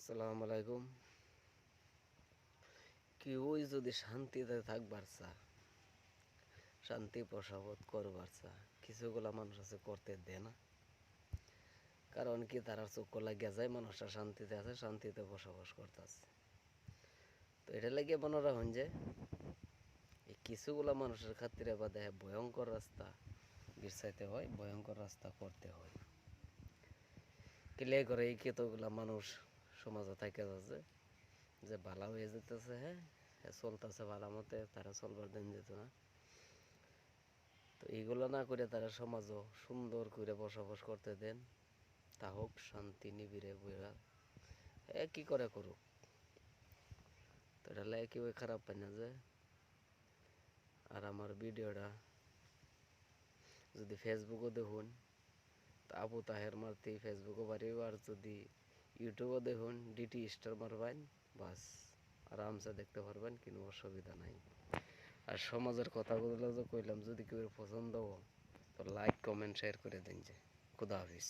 আসসালামু আলাইকুম। কেউই যদি শান্তিতে থাকবার চা, শান্তি বসবাস করবার চা, কিছুগুলা মানুষ আছে করতে দেয় না। কারণ কি, তারা চক্ষু লাগিয়া যায় মানুষটা শান্তিতে আছে, শান্তিতে বসবাস করতেছে। তো এটা লাগিয়ে মনোরা হন যে এই কিছুগুলা মানুষের খাতিরে বা দেখে ভয়ঙ্কর রাস্তা বিরসাইতে হয়, ভয়ঙ্কর রাস্তা করতে হয়। ক্লিয়ার করে এই কতগুলা মানুষ সমাজে থাকে যাচ্ছে যে ভালো হয়ে যেতেছে, হ্যাঁ চলতেছে ভালো মতে, তারা চলবার দিন যেত না। তো এইগুলো না করে তারা সমাজও সুন্দর করে বসবাস করতে দেন, তা হোক শান্তি নিবিড়ে বইরা কি করে করুক। তো এটা লাগে কেউ খারাপ পায় না যে। আর আমার ভিডিওটা যদি ফেসবুকও দেখুন, তা আবু তাহের মারতে ফেসবুকও পারিব, আর যদি ইউটিউবও দেখুন ডিটি স্টার মারবেন, বাস আরামসে দেখতে পারবেন, কোনো অসুবিধা নাই। আর সমাজের কথাগুলো যে কইলাম, যদি কেউ পছন্দ তো লাইক কমেন্ট শেয়ার করে দিন। যে খুদা হাফিজ।